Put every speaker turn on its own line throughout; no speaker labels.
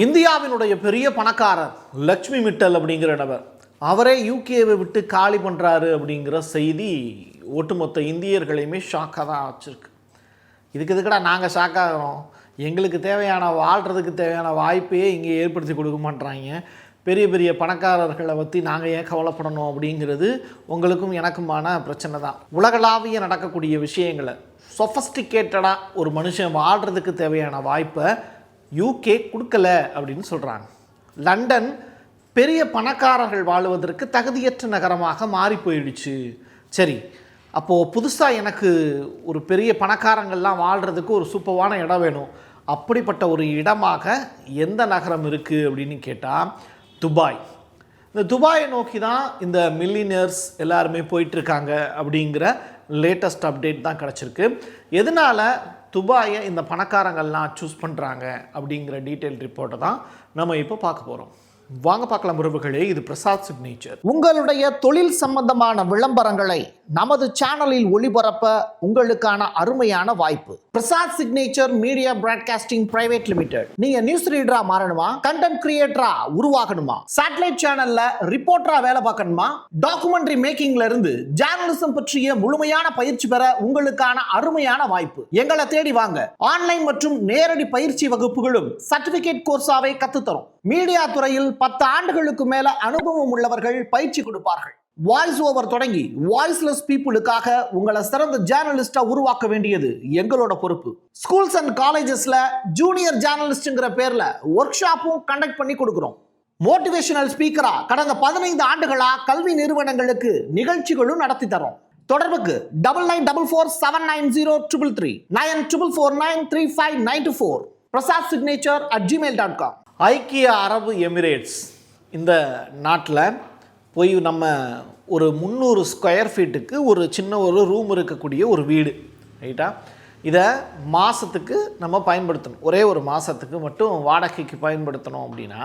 இந்தியாவினுடைய பெரிய பணக்காரர் லக்ஷ்மி மிட்டல் அப்படிங்கிற நபர் அவரே யூகேவை விட்டு காலி பண்ணுறாரு அப்படிங்கிற செய்தி ஒட்டுமொத்த இந்தியர்களையுமே ஷாக்காக தான் வச்சுருக்கு. இதுக்கடா நாங்கள் ஷாக்காகிறோம், எங்களுக்கு தேவையான வாழ்கிறதுக்கு தேவையான வாய்ப்பையே இங்கே ஏற்படுத்தி கொடுக்க மாட்றாங்க, பெரிய பெரிய பணக்காரர்களை பற்றி நாங்கள் ஏன் கவலைப்படணும் அப்படிங்கிறது உங்களுக்கும் எனக்குமான பிரச்சனை தான். உலகளாவிய நடக்கக்கூடிய விஷயங்களை சொஃபஸ்டிகேட்டடாக ஒரு மனுஷன் வாழ்கிறதுக்கு தேவையான வாய்ப்பை யூகே கொடுக்கல அப்படின்னு சொல்கிறாங்க. லண்டன் பெரிய பணக்காரர்கள் வாழுவதற்கு தகுதியற்ற நகரமாக மாறி போயிடுச்சு. சரி, அப்போது புதுசாக எனக்கு ஒரு பெரிய பணக்காரங்கள்லாம் வாழ்கிறதுக்கு ஒரு சூப்பரான இடம் வேணும். அப்படிப்பட்ட ஒரு இடமாக எந்த நகரம் இருக்குது அப்படின்னு கேட்டால் துபாய். இந்த துபாயை நோக்கி தான் இந்த மில்லியனர்ஸ் எல்லாருமே போயிட்டுருக்காங்க அப்படிங்கிற லேட்டஸ்ட் அப்டேட் தான் கிடச்சிருக்கு. எதனால் துபாயை இந்த பணக்காரங்கள்லாம் சூஸ் பண்ணுறாங்க அப்படிங்கிற டீட்டெயில் ரிப்போர்ட்டை தான் நம்ம இப்போ பார்க்க போகிறோம். வாங்க பார்க்கலாம் உறவுகளே, இது பிரசாத் சிக்னேச்சர்.
உங்களுடைய தொழில் சம்பந்தமான விளம்பரங்களை நமது சேனலில் ஒளிபரப்ப உங்களுக்கான அருமையான வாய்ப்பு. Prasad signature media broadcasting private limited. நீங்க நியூஸ் ரீடரா மாறணுமா, கண்டென்ட் கிரியேட்டரா உருவாகணுமா, சேட்டலைட் சேனல்ல ரிப்போர்ட்டரா வேலை பார்க்கணுமா, டாக்குமெண்ட்ரி மேக்கிங்ல இருந்து ஜேர்னலிசம் பற்றிய முழுமையான பயிற்சி பெற உங்களுக்கான அருமையான வாய்ப்பு. எங்களை தேடி வாங்க. ஆன்லைன் மற்றும் நேரடி பயிற்சி வகுப்புகளும் சர்டிபிகேட் கோர்ஸாவை கத்துத்தரும். மீடியா துறையில் 10 ஆண்டுகளுக்கு மேல அனுபவம் உள்ளவர்கள் பயிற்சி கொடுப்பார்கள். வாய்ஸ் ஓவர் தொடங்கி வாய்ஸ்லெஸ் பீப்புளுக்காக உங்களை சிறந்த ஜேர்னலிஸ்டா உருவாக்க வேண்டியது எங்களோட பொறுப்பு. ஸ்கூல்ஸ் அண்ட் காலேஜஸ்ல ஜூனியர் ஜேர்னலிஸ்ட்ங்கிற பேர்ல ஒர்க் ஷாப்பும் கண்டக்ட் பண்ணி கொடுக்கிறோம். மோட்டிவேஷனல் ஸ்பீக்கரா கடந்த 15 ஆண்டுகளா கல்வி நிறுவனங்களுக்கு நிகழ்ச்சிகளும் நடத்தி தரோம். தொடர்புக்கு 9944790333 94493594 prasadsignature@gmail.com.
ஐக்கிய அரபு எமிரேட்ஸ் இந்த நாட்டில் போய் நம்ம ஒரு 300 ஸ்கொயர் ஃபீட்டுக்கு ஒரு சின்ன ஒரு ரூம் இருக்கக்கூடிய ஒரு வீடு, ரைட்டா? இதை மாதத்துக்கு நம்ம பயன்படுத்தணும். ஒரே ஒரு மாதத்துக்கு மட்டும் வாடகைக்கு பயன்படுத்தணும் அப்படின்னா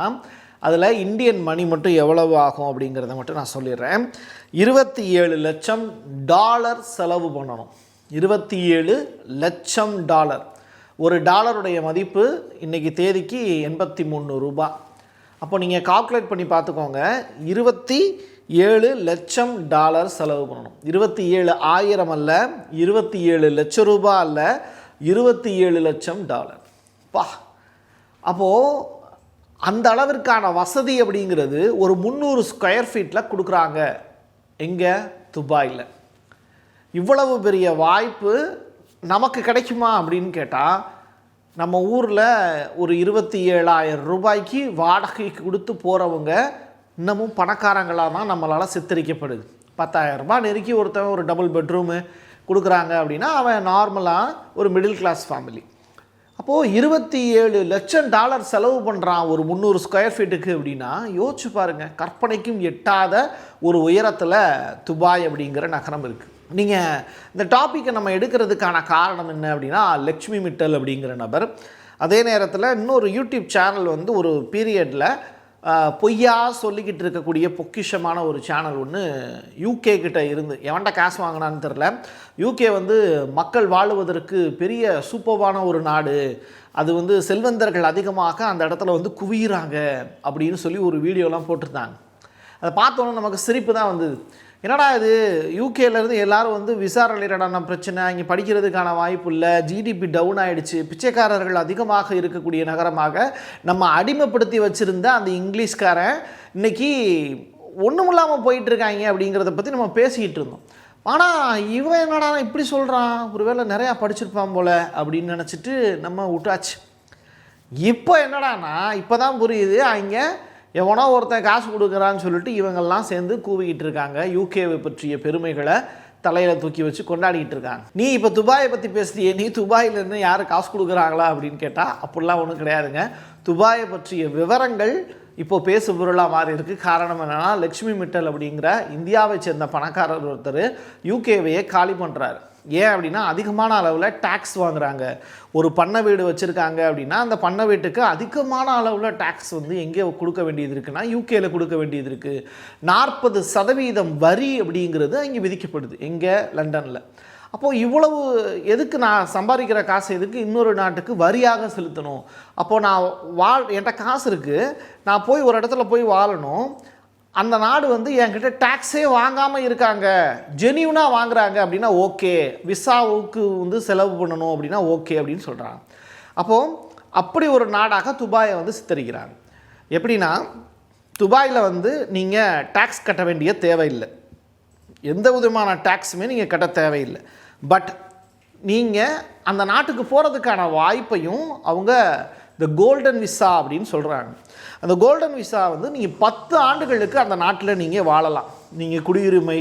அதில் இந்தியன் மணி மட்டும் எவ்வளவு ஆகும் அப்படிங்கிறத மட்டும் நான் சொல்லிடுறேன். $27 லட்சம் செலவு பண்ணணும். $27 லட்சம். ஒரு டாலருடைய மதிப்பு இன்றைக்கி தேதிக்கு 83 ரூபாய். அப்போ நீங்கள் கால்குலேட் பண்ணி பார்த்துக்கோங்க, $27 லட்சம் செலவு பண்ணணும். 27,000 அல்ல, 27 லட்சம் ரூபாய் அல்ல, $27 லட்சம். பா, அப்போது அந்த அளவிற்கான வசதி அப்படிங்கிறது ஒரு 300 ஸ்கொயர் ஃபீட்டில் கொடுக்குறாங்க. எங்கே? துபாயில். இவ்வளவு பெரிய வாய்ப்பு நமக்கு கிடைக்குமா அப்படின்னு கேட்டால், நம்ம ஊரில் ஒரு 27,000 ரூபாய்க்கு வாடகைக்கு கொடுத்து போகிறவங்க இன்னமும் பணக்காரங்களாக தான் நம்மளால் சித்தரிக்கப்படுது. 10,000 ரூபாய் நெருக்கி ஒருத்தவன் ஒரு டபுள் பெட்ரூமு கொடுக்குறாங்க அப்படின்னா அவன் நார்மலாக ஒரு மிடில் கிளாஸ் ஃபேமிலி. அப்போது $27 லட்சம் செலவு பண்ணுறான் ஒரு 300 ஸ்கொயர் ஃபீட்டுக்கு அப்படின்னா யோசிச்சு பாருங்கள். கற்பனைக்கும் எட்டாத ஒரு உயரத்தில் துபாய் அப்படிங்கிற நகரம் இருக்குது. நீங்கள் இந்த டாப்பிக்கை நம்ம எடுக்கிறதுக்கான காரணம் என்ன அப்படின்னா, லக்ஷ்மி மிட்டல் அப்படிங்கிற நபர் அதே நேரத்தில் இன்னொரு யூடியூப் சேனல் வந்து ஒரு பீரியடில் பொய்யா சொல்லிக்கிட்டு இருக்கக்கூடிய பொக்கிஷமான ஒரு சேனல் ஒன்று யூகே கிட்ட இருந்து எவன்ட காசு வாங்கினான்னு தெரில. யூகே வந்து மக்கள் வாழுவதற்கு பெரிய சூப்பர்வான ஒரு நாடு, அது வந்து செல்வந்தர்கள் அதிகமாக அந்த இடத்துல வந்து குவிகிறாங்க அப்படின்னு சொல்லி ஒரு வீடியோலாம் போட்டிருந்தாங்க. அதை பார்த்தோன்னே நமக்கு சிரிப்பு தான் வந்தது. என்னடா இது, யூகேலேருந்து எல்லோரும் வந்து விசா ரிலேட்டடான பிரச்சனை, இங்கே படிக்கிறதுக்கான வாய்ப்பு இல்லை, ஜிடிபி டவுன் ஆகிடுச்சு, பிச்சைக்காரர்கள் அதிகமாக இருக்கக்கூடிய நகரமாக நம்ம அடிமைப்படுத்தி வச்சுருந்த அந்த இங்கிலீஷ்காரன் இன்றைக்கி ஒன்றும் இல்லாமல் போயிட்டுருக்காங்க அப்படிங்கிறத பற்றி நம்ம பேசிக்கிட்டு இருந்தோம். ஆனால் இவன் என்னடா இப்படி சொல்கிறான், ஒருவேளை நிறையா படிச்சிருப்பான் போல் அப்படின்னு நினச்சிட்டு நம்ம விட்டாச்சு. இப்போ என்னடானா இப்போ தான் புரியுது, அவங்க எவனோ ஒருத்தன் காசு கொடுக்குறான்னு சொல்லிட்டு இவங்கெல்லாம் சேர்ந்து கூவிக்கிட்டு இருக்காங்க. யூகேவை பற்றிய பெருமைகளை தலையில் தூக்கி வச்சு கொண்டாடிக்கிட்டு இருக்காங்க. நீ இப்போ துபாயை பற்றி பேசுறியே, நீ துபாயிலேருந்து யாரும் காசு கொடுக்குறாங்களா அப்படின்னு கேட்டால் அப்படிலாம் ஒன்றும் கிடையாதுங்க. துபாயை பற்றிய விவரங்கள் இப்போது பேசு பொருளாக மாறி இருக்குது. காரணம் என்னென்னா, லக்ஷ்மி மிட்டல் அப்படிங்கிற இந்தியாவை சேர்ந்த பணக்காரர் ஒருத்தர் யூகேவையே காலி பண்ணுறாரு. ஏன் அப்படின்னா அதிகமான அளவில் டேக்ஸ் வாங்குகிறாங்க. ஒரு பண்ணை வீடு வச்சுருக்காங்க அப்படின்னா அந்த பண்ணை வீட்டுக்கு அதிகமான அளவில் டேக்ஸ் வந்து எங்கே கொடுக்க வேண்டியது இருக்குன்னா யூகேயில் கொடுக்க வேண்டியது இருக்குது. 40% வரி அப்படிங்கிறது அங்கே விதிக்கப்படுது. எங்கே? லண்டனில். அப்போது இவ்வளவு எதுக்கு நான் சம்பாதிக்கிற காசு எதுக்கு இன்னொரு நாட்டுக்கு வரியாக செலுத்தணும்? அப்போது நான் என்கிட்ட காசு இருக்குது, நான் போய் ஒரு இடத்துல போய் வாழணும், அந்த நாடு வந்து என்கிட்ட டேக்ஸே வாங்காமல் இருக்காங்க, ஜெனியூனாக வாங்குறாங்க அப்படின்னா ஓகே, விசாவுக்கு வந்து செலவு பண்ணணும் அப்படின்னா ஓகே அப்படின்னு சொல்கிறாங்க. அப்போது அப்படி ஒரு நாடாக துபாயை வந்து சித்தரிக்கிறாங்க. எப்படின்னா துபாயில் வந்து நீங்கள் டேக்ஸ் கட்ட வேண்டிய தேவையில்லை, எந்த விதமான டேக்ஸுமே நீங்கள் கட்ட தேவையில்லை. பட் நீங்கள் அந்த நாட்டுக்கு போகிறதுக்கான வாய்ப்பையும் அவங்க இந்த கோல்டன் விசா அப்படின்னு சொல்கிறாங்க. அந்த கோல்டன் விசா வந்து நீங்கள் 10 ஆண்டுகளுக்கு அந்த நாட்டில் நீங்கள் வாழலாம். நீங்கள் குடியுரிமை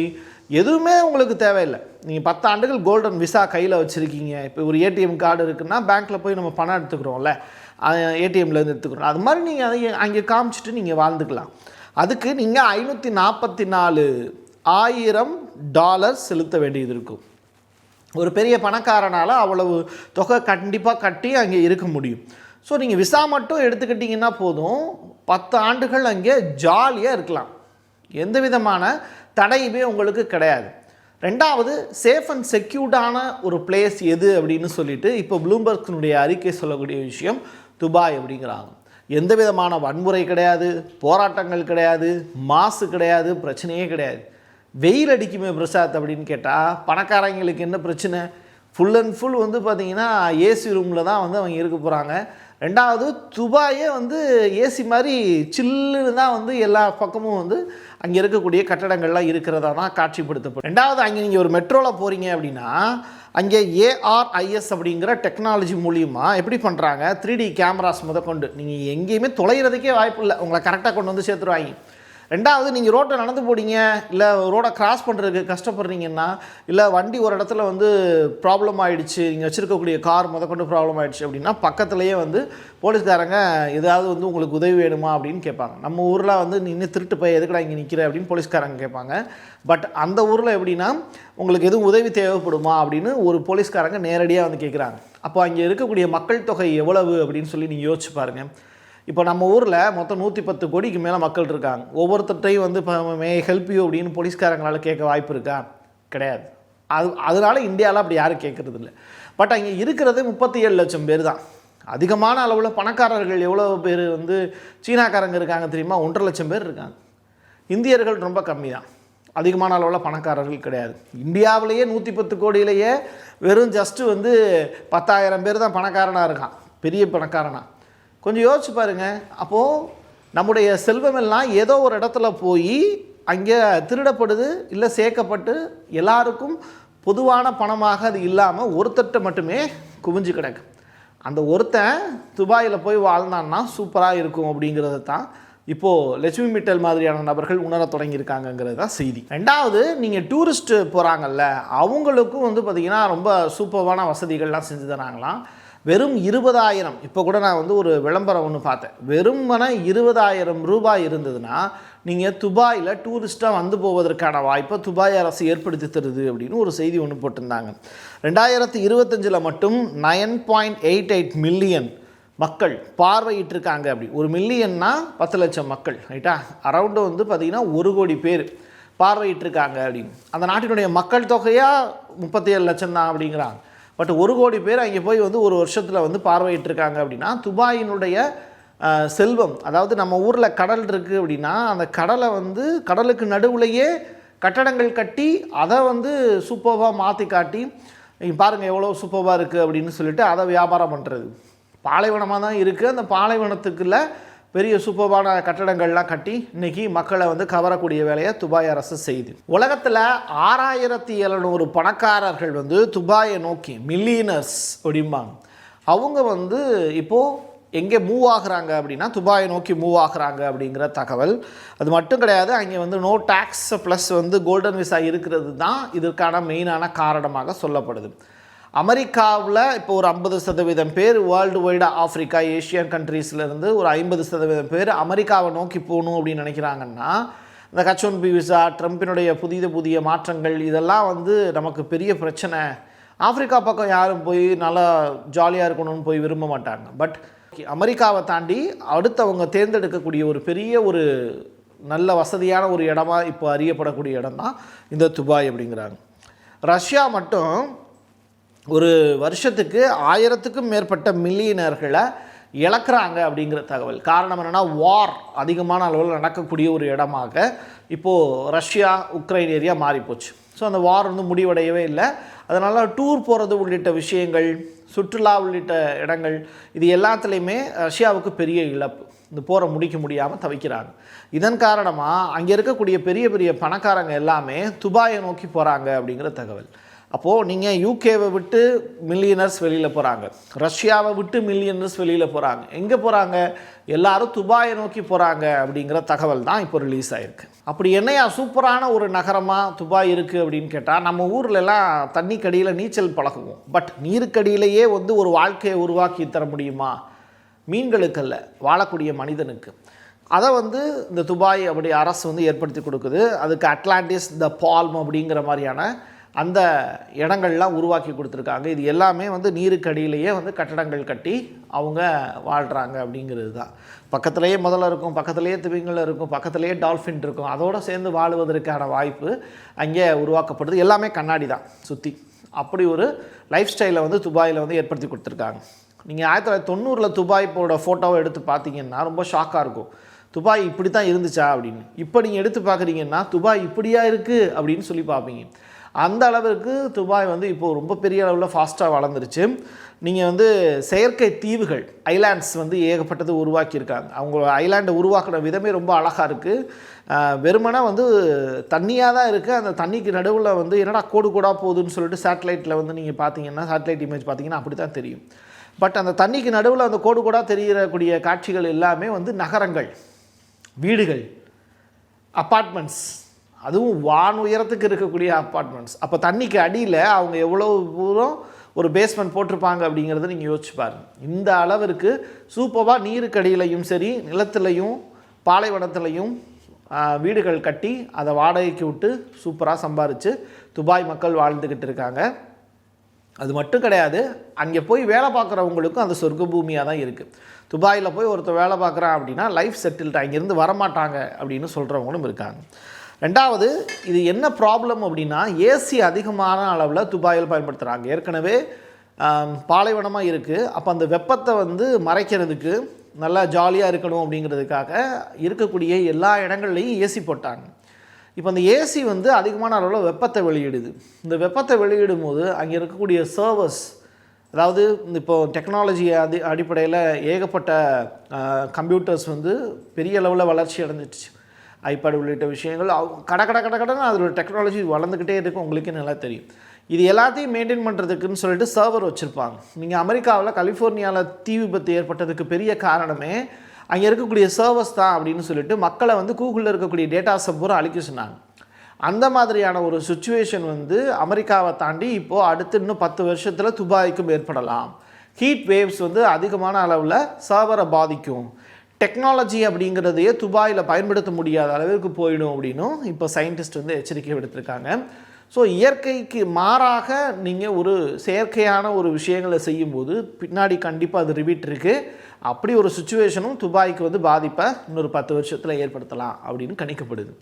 எதுவுமே உங்களுக்கு தேவையில்லை. நீங்கள் 10 ஆண்டுகள் கோல்டன் விசா கையில் வச்சுருக்கீங்க. இப்போ ஒரு ஏடிஎம் கார்டு இருக்குன்னா பேங்க்கில் போய் நம்ம பணம் எடுத்துக்கிறோம்ல, ஏடிஎம்லேருந்து எடுத்துக்கிறோம், அது மாதிரி நீங்கள் அதை அங்கே காமிச்சிட்டு நீங்கள் வாழ்ந்துக்கலாம். அதுக்கு நீங்கள் $544,000 செலுத்த வேண்டியது இருக்கும். ஒரு பெரிய பணக்காரனால் அவ்வளவு தொகை கண்டிப்பாக கட்டி அங்கே இருக்க முடியும். ஸோ நீங்கள் விசா மட்டும் எடுத்துக்கிட்டிங்கன்னா போதும், 10 ஆண்டுகள் அங்கே ஜாலியாக இருக்கலாம், எந்த விதமான தடையுமே உங்களுக்கு கிடையாது. ரெண்டாவது, சேஃப் அண்ட் செக்யூர்டான ஒரு பிளேஸ் எது அப்படின்னு சொல்லிட்டு இப்போ ப்ளூம்பர்க்னுடைய அறிக்கை சொல்லக்கூடிய விஷயம் துபாய் அப்படிங்கிறாங்க. எந்த விதமான வன்முறை கிடையாது, போராட்டங்கள் கிடையாது, மாசு கிடையாது, பிரச்சனையே கிடையாது. வெயில் அடிக்குமே பிரசாத் அப்படின்னு கேட்டால் பணக்காரங்களுக்கு என்ன பிரச்சனை? ஃபுல் அண்ட் ஃபுல் வந்து பார்த்திங்கன்னா ஏசி ரூமில் தான் வந்து அவங்க இருக்க போகிறாங்க. ரெண்டாவது, துபாயே வந்து ஏசி மாதிரி சில்லுன்னு தான் வந்து எல்லா பக்கமும் வந்து அங்கே இருக்கக்கூடிய கட்டடங்கள்லாம் இருக்கிறதா தான் காட்சிப்படுத்தப்படும். ரெண்டாவது, அங்கே நீங்கள் ஒரு மெட்ரோவில் போகிறீங்க அப்படின்னா அங்கே ARIS அப்படிங்கிற டெக்னாலஜி மூலியமாக எப்படி பண்ணுறாங்க, 3D கேமராஸ் முதற்கொண்டு நீங்கள் எங்கேயுமே தொலைகிறதுக்கே வாய்ப்பு இல்லை, உங்களை கரெக்டாக கொண்டு வந்து சேர்த்துருவாங்க. ரெண்டாவது, நீங்கள் ரோட்டை நடந்து போனீங்க, இல்லை ரோடை கிராஸ் பண்ணுறதுக்கு கஷ்டப்படுறீங்கன்னா, இல்லை வண்டி ஒரு இடத்துல வந்து ப்ராப்ளம் ஆகிடுச்சு, நீங்கள் வச்சுருக்கக்கூடிய கார் முதற்கொண்டு ப்ராப்ளம் ஆகிடுச்சு அப்படின்னா பக்கத்துலேயே வந்து போலீஸ்காரங்க ஏதாவது வந்து உங்களுக்கு உதவி வேணுமா அப்படின்னு கேட்பாங்க. நம்ம ஊரில் வந்து நீ இன்னும் திருட்டு போய் எதுக்குடா இங்கே நிற்கிற அப்படின்னு போலீஸ்காரங்க கேட்பாங்க. பட் அந்த ஊரில் எப்படின்னா உங்களுக்கு எதுவும் உதவி தேவைப்படுமா அப்படின்னு ஒரு போலீஸ்காரங்க நேரடியாக வந்து கேட்குறாங்க. அப்போ அங்கே இருக்கக்கூடிய மக்கள் தொகை எவ்வளவு அப்படின்னு சொல்லி நீங்கள் யோசிச்சு பாருங்கள். இப்போ நம்ம ஊரில் மொத்தம் 110 கோடிக்கு மேலே மக்கள் இருக்காங்க. ஒவ்வொருத்தட்டையும் வந்து இப்போ மே ஹெல்ப் யூ அப்படின்னு போலீஸ்காரங்களால் கேட்க வாய்ப்பு இருக்கா? கிடையாது. அதனால் இந்தியாவில் அப்படி யாரும் கேட்குறது இல்லை. பட் அங்கே இருக்கிறது 37 லட்சம் பேர் தான். அதிகமான அளவில் பணக்காரர்கள் எவ்வளோ பேர் வந்து சீனாக்காரங்க இருக்காங்க தெரியுமா? 1.5 லட்சம் பேர் இருக்காங்க. இந்தியர்கள் ரொம்ப கம்மி தான், அதிகமான அளவில் பணக்காரர்கள் கிடையாது. இந்தியாவிலேயே 110 கோடியிலேயே வெறும் ஜஸ்ட்டு வந்து 10,000 பேர் தான் பணக்காரனாக இருக்கான், பெரிய பணக்காரனாக. கொஞ்சம் யோசிச்சு பாருங்கள். அப்போது நம்முடைய செல்வமெல்லாம் ஏதோ ஒரு இடத்துல போய் அங்கே திருடப்படுது, இல்லை சேர்க்கப்பட்டு எல்லாருக்கும் பொதுவான பணமாக அது இல்லாமல் ஒருத்தட்ட மட்டுமே குவிஞ்சு கிடக்கு. அந்த ஒருத்தன் துபாயில் போய் வாழ்ந்தான்னா சூப்பராக இருக்கும் அப்படிங்கிறது தான் இப்போது லட்சுமி மிட்டல் மாதிரியான நபர்கள் உணர தொடங்கியிருக்காங்கங்கிறது தான் செய்தி. ரெண்டாவது, நீங்கள் டூரிஸ்ட்டு போகிறாங்கல்ல, அவங்களுக்கும் வந்து பார்த்திங்கன்னா ரொம்ப சூப்பரான வசதிகள்லாம் செஞ்சு தராங்களாம். வெறும் 20,000, இப்போ கூட நான் வந்து ஒரு விளம்பரம் ஒன்று பார்த்தேன், வெறுமனே 20,000 ரூபாய் இருந்ததுன்னா நீங்கள் துபாயில் டூரிஸ்ட்டாக வந்து போவதற்கான வாய்ப்பை துபாய் அரசு ஏற்படுத்தி தருது அப்படின்னு ஒரு செய்தி ஒன்று போட்டிருந்தாங்க. 2025 மட்டும் 9.88 மில்லியன் மக்கள் பார்வையிட்டிருக்காங்க. அப்படி 1 மில்லியன்னா 10 லட்சம் மக்கள், ரைட்டா? அரௌண்டு வந்து பார்த்திங்கன்னா 1 கோடி பேர் பார்வையிட்டிருக்காங்க அப்படின்னு. அந்த நாட்டினுடைய மக்கள் தொகையாக 37 லட்சம் தான் அப்படிங்கிறாங்க. பட் 1 கோடி பேர் அங்கே போய் வந்து ஒரு வருஷத்தில் வந்து பார்வையிட்டிருக்காங்க அப்படின்னா துபாயினுடைய செல்வம், அதாவது நம்ம ஊரில் கடல் இருக்குது அப்படின்னா அந்த கடலை வந்து கடலுக்கு நடுவுலையே கட்டடங்கள் கட்டி அதை வந்து சூப்பர்வாக மாற்றி காட்டி பாருங்கள் எவ்வளோ சூப்பர்வாக இருக்குது அப்படின்னு சொல்லிட்டு அதை வியாபாரம் பண்ணுறது. பாலைவனமாக தான் இருக்குது, அந்த பாலைவனத்துக்குள்ள பெரிய சூப்பர்வான கட்டடங்கள்லாம் கட்டி இன்றைக்கி மக்களை வந்து கவரக்கூடிய வேலையை துபாய் அரசு செய்யுது. உலகத்தில் 6,700 பணக்காரர்கள் வந்து துபாயை நோக்கி, மில்லியனர்ஸ் அப்படிம்பாங்க, அவங்க வந்து இப்போது எங்கே மூவ் ஆகுறாங்க அப்படின்னா துபாயை நோக்கி மூவ் ஆகுறாங்க அப்படிங்கிற தகவல். அது மட்டும் கிடையாது, அங்கே வந்து நோ டேக்ஸ் ப்ளஸ் வந்து கோல்டன் விசா இருக்கிறது தான் இதற்கான மெயினான காரணமாக சொல்லப்படுது. அமெரிக்காவில் இப்போ ஒரு 50% பேர் வேர்ல்டு வைடாக ஆஃப்ரிக்கா ஏஷியன் கண்ட்ரீஸ்லேருந்து ஒரு 50% பேர் அமெரிக்காவை நோக்கி போகணும் அப்படின்னு நினைக்கிறாங்கன்னா இந்த H-1B விசா, ட்ரம்ப்பினுடைய புதிய மாற்றங்கள் இதெல்லாம் வந்து நமக்கு பெரிய பிரச்சனை. ஆஃப்ரிக்கா பக்கம் யாரும் போய் நல்லா ஜாலியாக இருக்கணும்னு போய் விரும்ப மாட்டாங்க. பட் அமெரிக்காவை தாண்டி அடுத்து அவங்க தேர்ந்தெடுக்கக்கூடிய ஒரு பெரிய ஒரு நல்ல வசதியான ஒரு இடமா இப்போ அறியப்படக்கூடிய இடம் தான் இந்த துபாய் அப்படிங்கிறாங்க. ரஷ்யா மட்டும் ஒரு வருஷத்துக்கு 1000க்கும் மேற்பட்ட மில்லியனர்களை இழக்கிறாங்க அப்படிங்கிற தகவல். காரணம் என்னென்னா, வார் அதிகமான அளவில் நடக்கக்கூடிய ஒரு இடமாக இப்போது ரஷ்யா உக்ரைன் ஏரியா மாறிப்போச்சு. ஸோ அந்த வார் வந்து முடிவடையவே இல்லை. அதனால் டூர் போகிறது உள்ளிட்ட விஷயங்கள், சுற்றுலா உள்ளிட்ட இடங்கள், இது எல்லாத்துலேயுமே ரஷ்யாவுக்கு பெரிய இழப்பு. இந்த போரை முடிக்க முடியாமல் தவிக்கிறாங்க. இதன் காரணமாக அங்கே இருக்கக்கூடிய பெரிய பெரிய பணக்காரங்க எல்லாமே துபாயை நோக்கி போகிறாங்க அப்படிங்கிற தகவல். அப்போது நீங்கள் யூகேவை விட்டு மில்லியனர்ஸ் வெளியில் போகிறாங்க, ரஷ்யாவை விட்டு மில்லியனர்ஸ் வெளியில் போகிறாங்க. எங்கே போகிறாங்க? எல்லாரும் துபாயை நோக்கி போகிறாங்க அப்படிங்கிற தகவல் தான் இப்போ ரிலீஸ் ஆகிருக்கு. அப்படி என்னையா சூப்பரான ஒரு நகரமாக துபாய் இருக்குது அப்படின்னு கேட்டால், நம்ம ஊர்லெலாம் தண்ணிக்கடியில் நீச்சல் பழகுவோம். பட் நீருக்கடியிலேயே வந்து ஒரு வாழ்க்கையை உருவாக்கி தர முடியுமா? மீன்களுக்கல்ல, வாழக்கூடிய மனிதனுக்கு. அதை வந்து இந்த துபாய் அப்படி அரசு வந்து ஏற்படுத்தி கொடுக்குது. அதுக்கு அட்லாண்டிஸ், த பால்ம் அப்படிங்கிற மாதிரியான அந்த இடங்கள்லாம் உருவாக்கி கொடுத்துருக்காங்க. இது எல்லாமே வந்து நீருக்கடியிலேயே வந்து கட்டடங்கள் கட்டி அவங்க வாழ்கிறாங்க அப்படிங்கிறது தான். பக்கத்துலேயே முதல்ல இருக்கும், பக்கத்துலேயே திமிங்கலம் இருக்கும், பக்கத்துலேயே டால்ஃபின் இருக்கும். அதோடு சேர்ந்து வாழுவதற்கான வாய்ப்பு அங்கே உருவாக்கப்படுது. எல்லாமே கண்ணாடி தான் சுற்றி. அப்படி ஒரு லைஃப் ஸ்டைலை வந்து துபாயில் வந்து ஏற்படுத்தி கொடுத்துருக்காங்க. நீங்கள் 1990 துபாய்ப்போட ஃபோட்டோவை எடுத்து பார்த்தீங்கன்னா ரொம்ப ஷாக்காக இருக்கும். துபாய் இப்படி தான் இருந்துச்சா அப்படின்னு. இப்போ நீங்கள் எடுத்து பார்க்குறீங்கன்னா துபாய் இப்படியா இருக்குது அப்படின்னு சொல்லி பார்ப்பீங்க. அந்த அளவுக்கு துபாய் வந்து இப்போது ரொம்ப பெரிய அளவில் ஃபாஸ்ட்டாக வளர்ந்துருச்சு. நீங்கள் வந்து செயற்கை தீவுகள், ஐலாண்ட்ஸ் வந்து ஏகப்பட்டது உருவாக்கியிருக்காங்க. அவங்க ஐலாண்டை உருவாக்குற விதமே ரொம்ப அழகாக இருக்குது. வெறுமனே வந்து தண்ணியாக தான் இருக்குது. அந்த தண்ணிக்கு நடுவில் வந்து என்னடா கோடு கோடாக போகுதுன்னு சொல்லிட்டு சேட்டலைட்டில் வந்து நீங்கள் பார்த்தீங்கன்னா, சேட்டலைட் இமேஜ் பார்த்தீங்கன்னா அப்படி தான் தெரியும். பட் அந்த தண்ணிக்கு நடுவில் அந்த கோடு கோடாக தெரியக்கூடிய காட்சிகள் எல்லாமே வந்து நகரங்கள், வீடுகள், அப்பார்ட்மெண்ட்ஸ், அதுவும் வான் உயரத்துக்கு இருக்கக்கூடிய அப்பார்ட்மெண்ட்ஸ். அப்போ தண்ணிக்கு அடியில் அவங்க எவ்வளோ தூரம் ஒரு பேஸ்மெண்ட் போட்டிருப்பாங்க அப்படிங்கிறத நீங்கள் யோசிச்சு பாருங்கள். இந்த அளவிற்கு சூப்பராக நீருக்கடியிலையும் சரி, நிலத்திலையும் பாலைவனத்திலையும் வீடுகள் கட்டி அதை வாடகைக்கு விட்டு சூப்பராக சம்பாரித்து துபாய் மக்கள் வாழ்ந்துக்கிட்டு இருக்காங்க. அது மட்டும் கிடையாது, அங்கே போய் வேலை பார்க்குறவங்களுக்கும் அது சொர்க்க பூமியாக தான் இருக்குது. துபாயில் போய் ஒருத்தர் வேலை பார்க்குறான் அப்படின்னா லைஃப் செட்டில்டு, அங்கேருந்து வரமாட்டாங்க அப்படின்னு சொல்கிறவங்களும் இருக்காங்க. ரெண்டாவது, இது என்ன ப்ராப்ளம் அப்படின்னா, ஏசி அதிகமான அளவில் துபாயில் பயன்படுத்துகிறாங்க. ஏற்கனவே பாலைவனமாக இருக்குது. அப்போ அந்த வெப்பத்தை வந்து மறைக்கிறதுக்கு, நல்லா ஜாலியாக இருக்கணும் அப்படிங்கிறதுக்காக இருக்கக்கூடிய எல்லா இடங்கள்லையும் ஏசி போட்டாங்க. இப்போ அந்த ஏசி வந்து அதிகமான அளவில் வெப்பத்தை வெளியிடுது. இந்த வெப்பத்தை வெளியிடும் போது அங்கே இருக்கக்கூடிய சர்வர்ஸ், அதாவது இப்போது டெக்னாலஜி அடிப்படையில் ஏகப்பட்ட கம்ப்யூட்டர்ஸ் வந்து பெரிய அளவில் வளர்ச்சி அடைஞ்சிடுச்சு. ஐபேட் உள்ளிட்ட விஷயங்கள் கடன்னு அதோட டெக்னாலஜி வளர்ந்துக்கிட்டே இருக்கும். உங்களுக்கே நல்லா தெரியும். இது எல்லாத்தையும் மெயின்டைன் பண்ணுறதுக்குன்னு சொல்லிட்டு சர்வர் வச்சுருப்பாங்க. நீங்கள் அமெரிக்காவில் கலிஃபோர்னியாவில் தீ விபத்து ஏற்பட்டதுக்கு பெரிய காரணமே அங்கே இருக்கக்கூடிய சர்வர்ஸ் தான் அப்படின்னு சொல்லிட்டு மக்களை வந்து கூகுளில் இருக்கக்கூடிய டேட்டாஸை பூரா அழிக்க சொன்னாங்க. அந்த மாதிரியான ஒரு சுச்சுவேஷன் வந்து அமெரிக்காவை தாண்டி இப்போது அடுத்து இன்னும் 10 வருஷத்தில் துபாய்க்கும் ஏற்படலாம். ஹீட் வேவ்ஸ் வந்து அதிகமான அளவில் சர்வரை பாதிக்கும். டெக்னாலஜி அப்படிங்கிறதையே துபாயில் பயன்படுத்த முடியாத அளவிற்கு போயிடும் அப்படின்னும் இப்போ சயின்டிஸ்ட் வந்து எச்சரிக்கை விடுத்திருக்காங்க. ஸோ இயற்கைக்கு மாறாக நீங்கள் ஒரு செயற்கையான ஒரு விஷயங்களை செய்யும்போது பின்னாடி கண்டிப்பாக அது ரிவீட் இருக்குது. அப்படி ஒரு சுச்சுவேஷனும் துபாய்க்கு வந்து பாதிப்பை இன்னொரு 10 வருஷத்தில் ஏற்படுத்தலாம் அப்படின்னு கணிக்கப்படுது.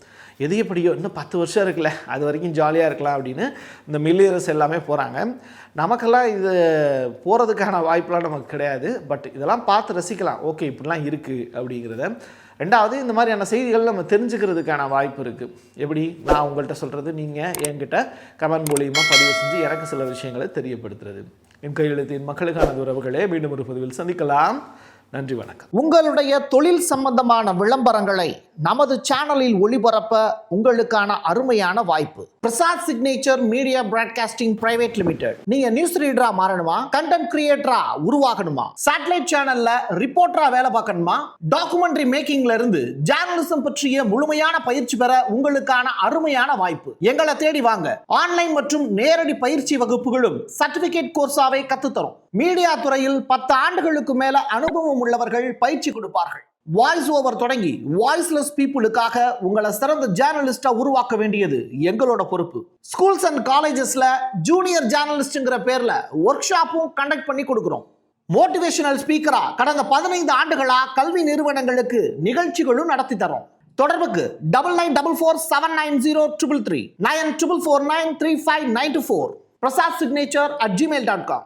எது எப்படியோ இன்னும் 10 வருஷம் இருக்குல்ல, அது வரைக்கும் ஜாலியாக இருக்கலாம் அப்படின்னு இந்த மில்லியனர்ஸ் எல்லாமே போகிறாங்க. நமக்கெல்லாம் இது போகிறதுக்கான வாய்ப்பெலாம் நமக்கு கிடையாது. பட் இதெல்லாம் பார்த்து ரசிக்கலாம், ஓகே இப்படிலாம் இருக்குது அப்படிங்கிறத. ரெண்டாவது, இந்த மாதிரியான செய்திகள் நம்ம தெரிஞ்சுக்கிறதுக்கான வாய்ப்பு இருக்குது. எப்படி நான் உங்கள்கிட்ட சொல்கிறது, நீங்கள் என்கிட்ட கமெண்ட் மூலியமாக பதிவு செஞ்சு எனக்கு சில விஷயங்களை தெரியப்படுத்துறது. என் கையெழுத்தின் மக்களுக்கான உறவுகளே, மீண்டும் ஒரு பதிவில் சந்திக்கலாம். நன்றி, வணக்கம்.
உங்களுடைய தொழில் சம்பந்தமான விளம்பரங்களை நமது சேனலில் ஒளிபரப்ப உங்களுக்கான அருமையான வாய்ப்பு. Prasad signature media broadcasting private limited. நீங்க நியூஸ் ரீடரா மாறணுமா, கண்டென்ட் கிரியேட்டரா உருவாகணுமா, சேட்டலைட் சேனல்ல ரிப்போர்ட்டரா வேலை பார்க்கணுமா, டாக்குமெண்ட்ரி மேக்கிங்ல இருந்து ஜேர்னலிசம் பற்றிய முழுமையான பயிற்சி பெற உங்களுக்கான அருமையான வாய்ப்பு. எங்களை தேடி வாங்க. ஆன்லைன் மற்றும் நேரடி பயிற்சி வகுப்புகளும் சர்டிபிகேட் கோர்ஸாவே கத்துத்தரும். மீடியா துறையில் 10 ஆண்டுகளுக்கு மேல அனுபவம் உள்ளவர்கள் பயிற்சி கொடுப்பார்கள். வாய்ஸ் ஓவர் தொடங்கி வாய்ஸ்லெஸ் பீப்புளுக்காக உங்களை சிறந்த ஜேர்னலிஸ்டா உருவாக்க வேண்டியது எங்களோட பொறுப்பு. ஸ்கூல்ஸ் அண்ட் காலேஜஸ்ல ஜூனியர் ஜேர்னலிஸ்ட்ங்கிற பேர்ல ஒர்க் ஷாப்பும் கண்டக்ட் பண்ணி கொடுக்கிறோம். மோட்டிவேஷனல் ஸ்பீக்கரா கடந்த 15 ஆண்டுகளா கல்வி நிறுவனங்களுக்கு நிகழ்ச்சிகளும் நடத்தி தரோம். தொடர்புக்கு 9944790333 94493592 4 prasad signature@gmail.com.